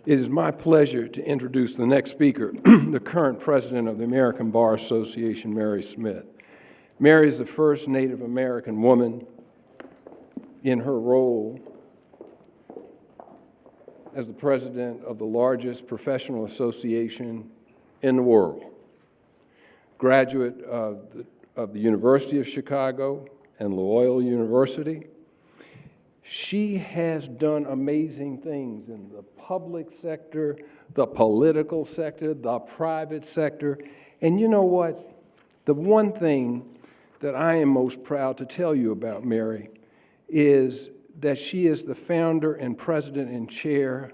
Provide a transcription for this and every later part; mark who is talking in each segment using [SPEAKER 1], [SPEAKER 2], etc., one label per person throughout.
[SPEAKER 1] It is my pleasure to introduce the next speaker, the current president of the American Bar Association, Mary Smith. Mary is the first Native American woman in her role as the president of the largest professional association in the world. Graduate of the University of Chicago and Loyola University. She has done amazing things in the public sector, the political sector, the private sector. And you know what? The one thing that I am most proud to tell you about Mary is that she is the founder and president and chair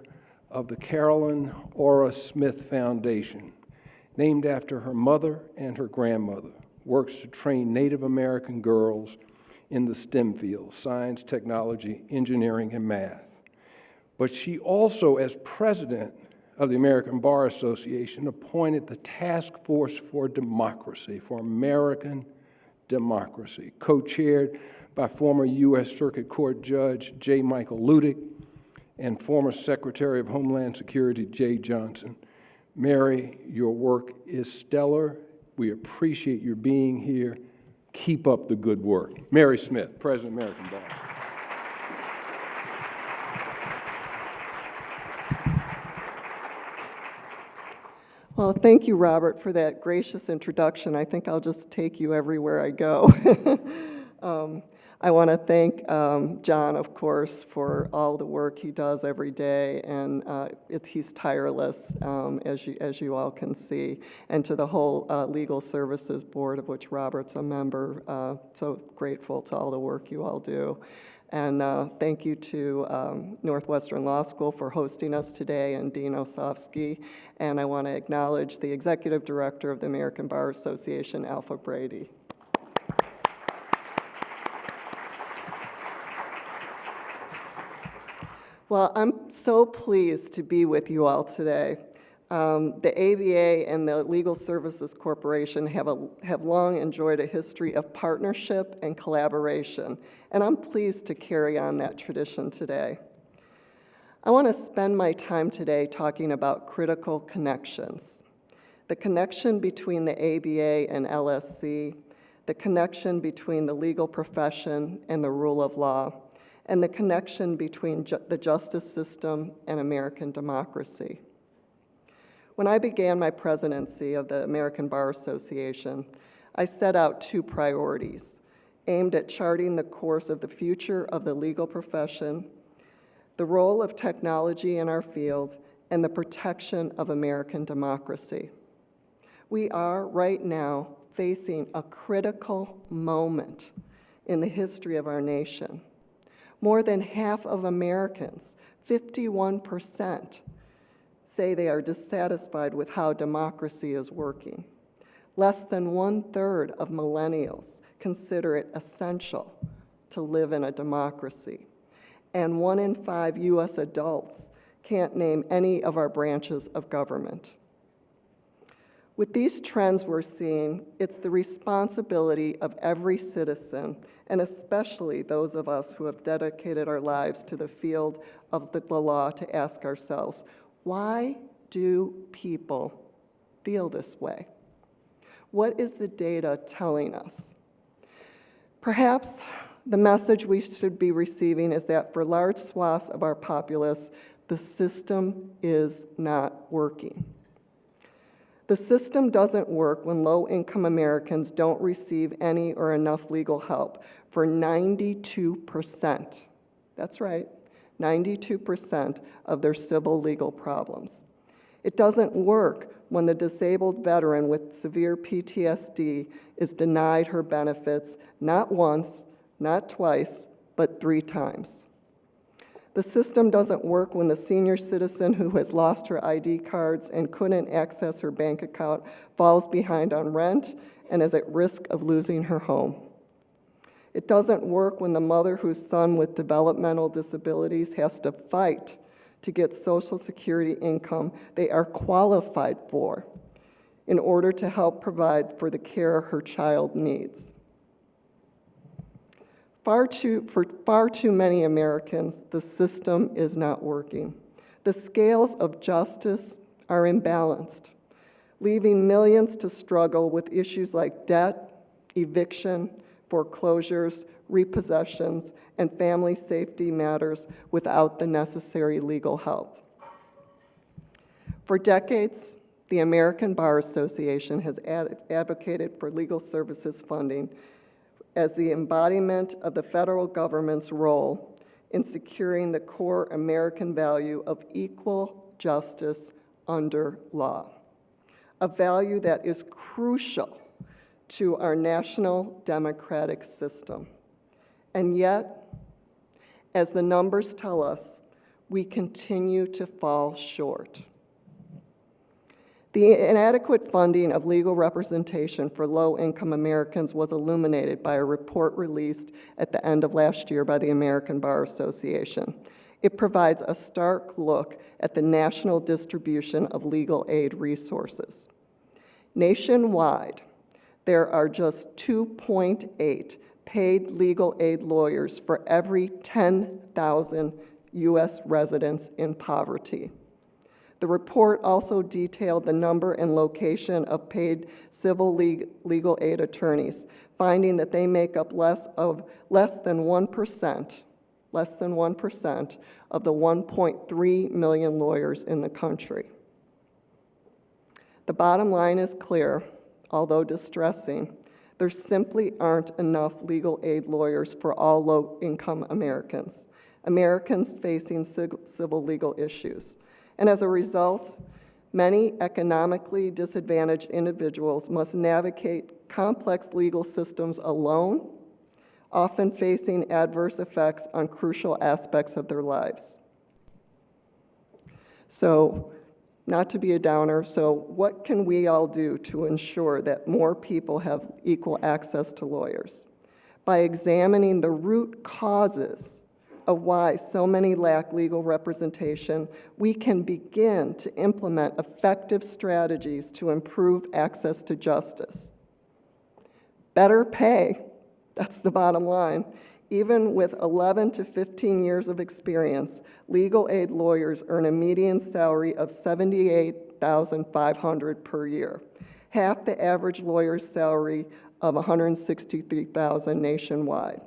[SPEAKER 1] of the Carolyn Ora Smith Foundation, named after her mother and her grandmother, works to train Native American girls in the STEM fields, science, technology, engineering, and math. But she also, as president of the American Bar Association, appointed the Task Force for Democracy, for American democracy, co-chaired by former U.S. Circuit Court Judge J. Michael Ludick and former Secretary of Homeland Security Jeh Johnson. Mary, your work is stellar. We appreciate your being here. Keep up the good work. Mary Smith, President of American Bar.
[SPEAKER 2] Well, thank you, Robert, for that gracious introduction. I think I'll just take you everywhere I go. I want to thank John, of course, for all the work he does every day, and he's tireless, as you all can see, and to the whole Legal Services Board, of which Robert's a member. So grateful to all the work you all do. And thank you to Northwestern Law School for hosting us today, and Dean Osofsky. And I want to acknowledge the Executive Director of the American Bar Association, Alpha Brady. Well, I'm so pleased to be with you all today. The ABA and the Legal Services Corporation have long enjoyed a history of partnership and collaboration, and I'm pleased to carry on that tradition today. I want to spend my time today talking about critical connections. The connection between the ABA and LSC, the connection between the legal profession and the rule of law, and the connection between the justice system and American democracy. When I began my presidency of the American Bar Association, I set out two priorities aimed at charting the course of the future of the legal profession, the role of technology in our field, and the protection of American democracy. We are right now facing a critical moment in the history of our nation. More than half of Americans, 51%, say they are dissatisfied with how democracy is working. Less than 1/3 of millennials consider it essential to live in a democracy. And 1 in 5 U.S. adults can't name any of our branches of government. With these trends we're seeing, it's the responsibility of every citizen, and especially those of us who have dedicated our lives to the field of the law, to ask ourselves, why do people feel this way? What is the data telling us? Perhaps the message we should be receiving is that for large swaths of our populace, the system is not working. The system doesn't work when low-income Americans don't receive any or enough legal help for 92%. That's right, 92% of their civil legal problems. It doesn't work when the disabled veteran with severe PTSD is denied her benefits not once, not twice, but 3 times. The system doesn't work when the senior citizen who has lost her ID cards and couldn't access her bank account falls behind on rent and is at risk of losing her home. It doesn't work when the mother whose son with developmental disabilities has to fight to get Social Security income they are qualified for in order to help provide for the care her child needs. For far too many Americans, the system is not working. The scales of justice are imbalanced, leaving millions to struggle with issues like debt, eviction, foreclosures, repossessions, and family safety matters without the necessary legal help. For decades, the American Bar Association has advocated for legal services funding as the embodiment of the federal government's role in securing the core American value of equal justice under law, a value that is crucial to our national democratic system. And yet, as the numbers tell us, we continue to fall short. The inadequate funding of legal representation for low-income Americans was illuminated by a report released at the end of last year by the American Bar Association. It provides a stark look at the national distribution of legal aid resources. Nationwide, there are just 2.8 paid legal aid lawyers for every 10,000 U.S. residents in poverty. The report also detailed the number and location of paid civil legal aid attorneys, finding that they make up less than 1% of the 1.3 million lawyers in the country. The bottom line is clear, although distressing. There simply aren't enough legal aid lawyers for all low-income Americans facing civil legal issues. And as a result, many economically disadvantaged individuals must navigate complex legal systems alone, often facing adverse effects on crucial aspects of their lives. So, not to be a downer, so what can we all do to ensure that more people have equal access to lawyers? By examining the root causes of why so many lack legal representation, we can begin to implement effective strategies to improve access to justice. Better pay, that's the bottom line. Even with 11 to 15 years of experience, legal aid lawyers earn a median salary of $78,500 per year, half the average lawyer's salary of $163,000 nationwide.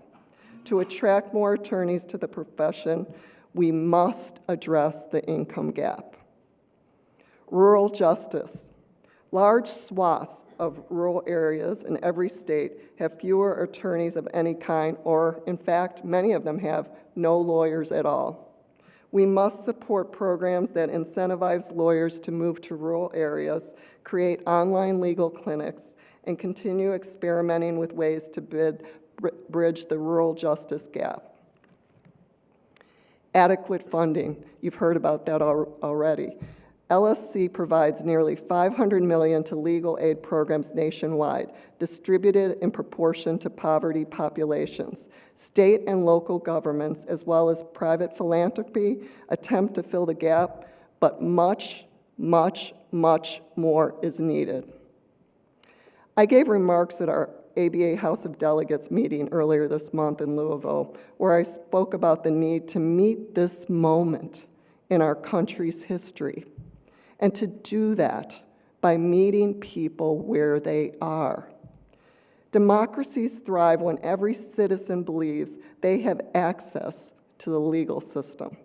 [SPEAKER 2] To attract more attorneys to the profession, we must address the income gap. Rural justice. Large swaths of rural areas in every state have fewer attorneys of any kind, or in fact, many of them have no lawyers at all. We must support programs that incentivize lawyers to move to rural areas, create online legal clinics, and continue experimenting with ways to bridge the rural justice gap. Adequate funding, you've heard about that already. LSC provides nearly $500 million to legal aid programs nationwide, distributed in proportion to poverty populations. State and local governments, as well as private philanthropy, attempt to fill the gap, but much, much, much more is needed. I gave remarks at our ABA House of Delegates meeting earlier this month in Louisville, where I spoke about the need to meet this moment in our country's history, and to do that by meeting people where they are. Democracies thrive when every citizen believes they have access to the legal system.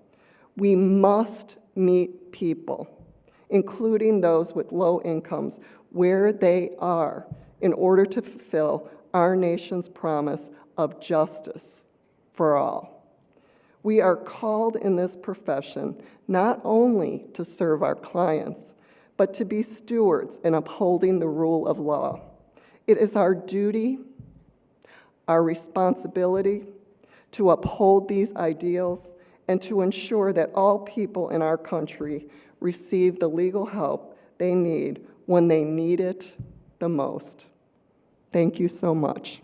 [SPEAKER 2] We must meet people, including those with low incomes, where they are, in order to fulfill our nation's promise of justice for all. We are called in this profession not only to serve our clients, but to be stewards in upholding the rule of law. It is our duty, our responsibility, to uphold these ideals and to ensure that all people in our country receive the legal help they need when they need it the most. Thank you so much.